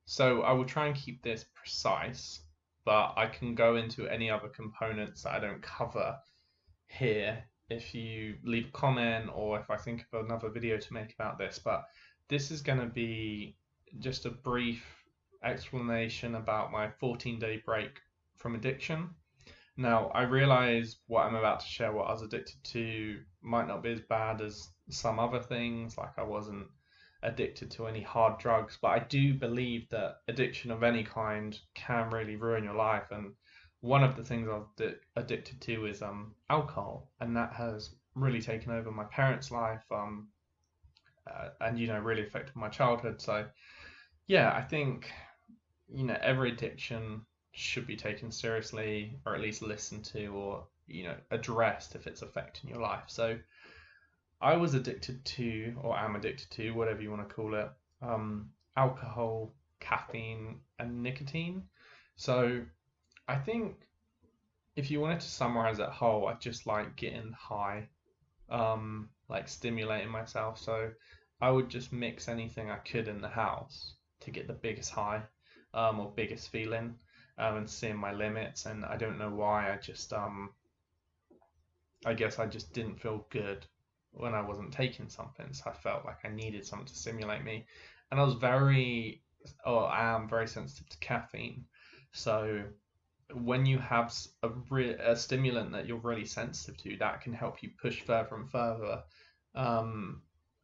So I will try and keep this precise, but I can go into any other components that I don't cover here if you leave a comment or if I think of another video to make about this. But this is going to be just a brief explanation about my 14-day break from addiction. Now, I realize what I'm about to share, what I was addicted to, might not be as bad as some other things, like I wasn't addicted to any hard drugs, but I do believe that addiction of any kind can really ruin your life. And one of the things I've addicted to is alcohol, and that has really taken over my parents' life, and really affected my childhood. So yeah, I think every addiction should be taken seriously or at least listened to or addressed if it's affecting your life. So I was addicted to, or am addicted to, whatever you want to call it, alcohol, caffeine, and nicotine. So I think if you wanted to summarize that whole, I just like getting high, like stimulating myself. So I would just mix anything I could in the house to get the biggest high, or biggest feeling, and seeing my limits. And I don't know why, I guess I just didn't feel good when I wasn't taking something. So I felt like I needed something to stimulate me. And I am very sensitive to caffeine. So when you have a stimulant that you're really sensitive to, that can help you push further and further, um,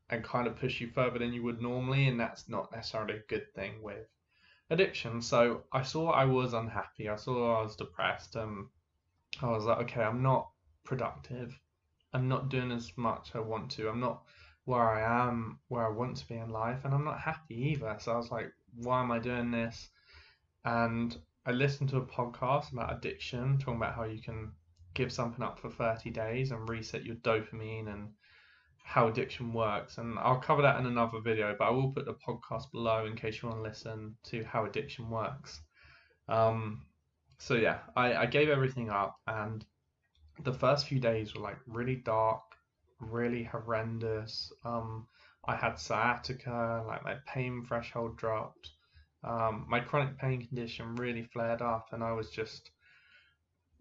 and kind of push you further than you would normally. And that's not necessarily a good thing with addiction. So I saw I was unhappy. I saw I was depressed. I was like, okay, I'm not productive. I'm not doing as much I want to. I'm not where I am, where I want to be in life, and I'm not happy either. So I was like, why am I doing this? And I listened to a podcast about addiction, talking about how you can give something up for 30 days and reset your dopamine and how addiction works. And I'll cover that in another video, but I will put the podcast below in case you want to listen to how addiction works. Um, so yeah, I gave everything up, and the first few days were like really dark, really horrendous. I had sciatica, like my pain threshold dropped. My chronic pain condition really flared up, and I was just,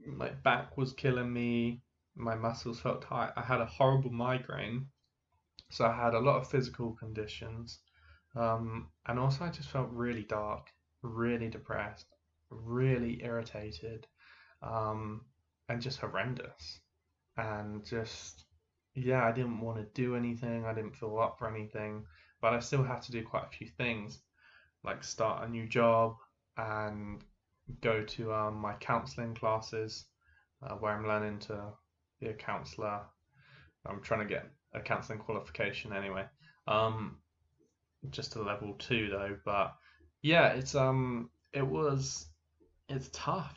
my back was killing me. My muscles felt tight. I had a horrible migraine, so I had a lot of physical conditions. And also, I just felt really dark, really depressed, really irritated, um, and just horrendous. And just, yeah, I didn't want to do anything. I didn't feel up for anything, but I still had to do quite a few things, like start a new job and go to my counseling classes, where I'm learning to be a counselor. I'm trying to get a counseling qualification anyway. Um, just a level two though. But yeah, it's tough,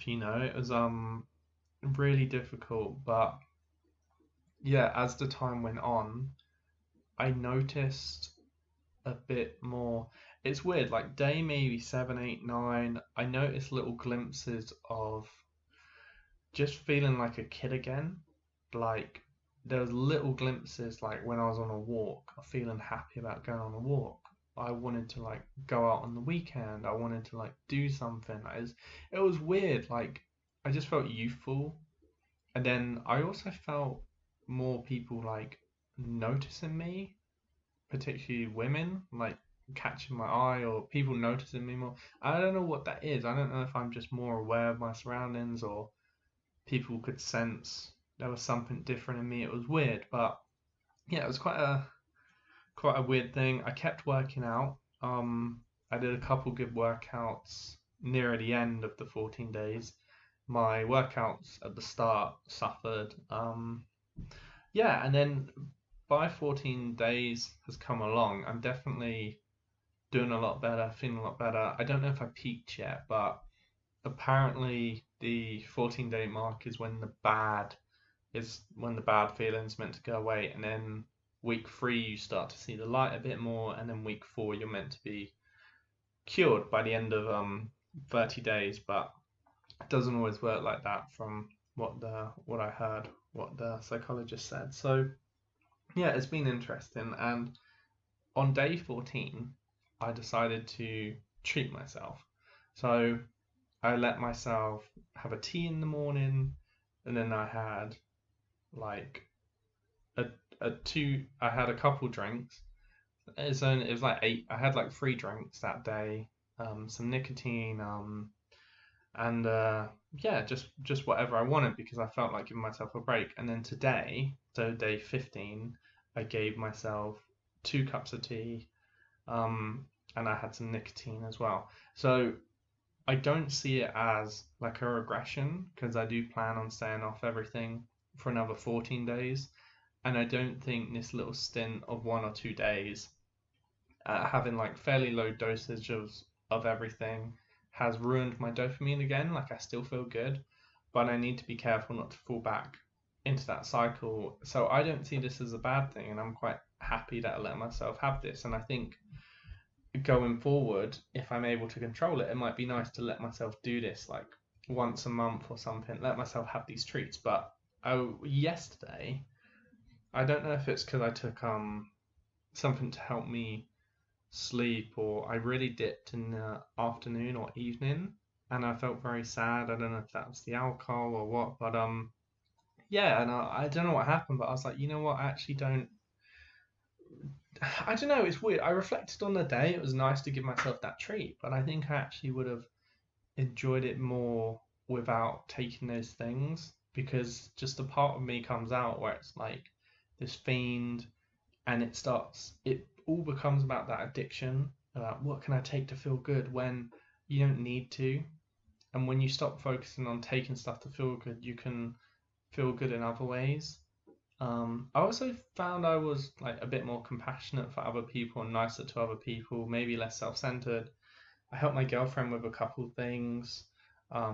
It was really difficult, but yeah, as the time went on, I noticed a bit more. It's weird, like day maybe seven, eight, nine, I noticed little glimpses of just feeling like a kid again. Like there was little glimpses, like when I was on a walk, of feeling happy about going on a walk. I wanted to like go out on the weekend. I wanted to like do something. It was weird. Like I just felt youthful, and then I also felt more people like noticing me, particularly women, like catching my eye or people noticing me more. I don't know what that is. I don't know if I'm just more aware of my surroundings or people could sense there was something different in me. It was weird, but yeah, it was quite a weird thing. I kept working out. I did a couple good workouts near the end of the 14 days. My workouts at the start suffered. Yeah, and then by 14 days has come along, I'm definitely doing a lot better, feeling a lot better. I don't know if I peaked yet, but apparently the 14-day mark is when the bad feeling's meant to go away, and then week 3 you start to see the light a bit more, and then week 4 you're meant to be cured by the end of 30 days, but it doesn't always work like that from what I heard, what the psychologist said. So yeah, it's been interesting. And on day 14, I decided to treat myself. So I let myself have a tea in the morning, and then I had like a I had a couple drinks. It was like eight. I had like three drinks that day, some nicotine, and yeah, just whatever I wanted because I felt like giving myself a break. And then today, so day 15, I gave myself 2 cups of tea, um, and I had some nicotine as well. So I don't see it as like a regression because I do plan on staying off everything for another 14 days. And I don't think this little stint of 1 or 2 days, having like fairly low dosage of everything, has ruined my dopamine again. Like I still feel good, but I need to be careful not to fall back into that cycle. So I don't see this as a bad thing, and I'm quite happy that I let myself have this. And I think going forward, if I'm able to control it, it might be nice to let myself do this like once a month or something. Let myself have these treats. But yesterday, I don't know if it's because I took something to help me sleep, or I really dipped in the afternoon or evening, and I felt very sad. I don't know if that was the alcohol or what, but yeah, and I don't know what happened, but I was like, you know what, I actually don't. I don't know. It's weird. I reflected on the day. It was nice to give myself that treat, but I think I actually would have enjoyed it more without taking those things because just a part of me comes out where it's like this fiend, and it all becomes about that addiction, about what can I take to feel good when you don't need to. And when you stop focusing on taking stuff to feel good, you can feel good in other ways. I also found I was like a bit more compassionate for other people and nicer to other people, maybe less self-centered. I helped my girlfriend with a couple of things,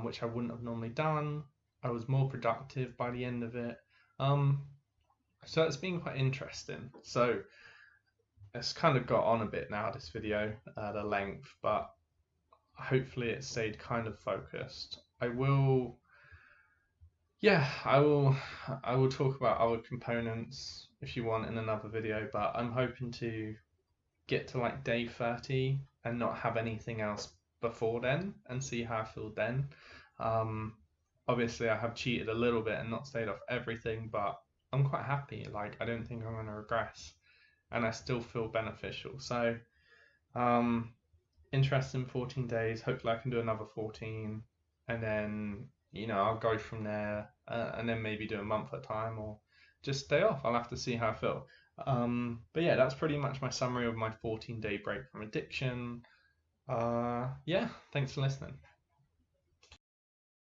which I wouldn't have normally done. I was more productive by the end of it. Um, so it's been quite interesting. So it's kind of got on a bit now, this video, the length, but hopefully it stayed kind of focused. Yeah, I will talk about other components if you want in another video, but I'm hoping to get to like day 30 and not have anything else before then and see how I feel then. Um, Obviously, I have cheated a little bit and not stayed off everything, but I'm quite happy. Like, I don't think I'm going to regress, and I still feel beneficial. So, um, interesting 14 days. Hopefully, I can do another 14, and then I'll go from there, and then maybe do a month at a time or just stay off. I'll have to see how I feel. But yeah, that's pretty much my summary of my 14-day break from addiction. Yeah, thanks for listening.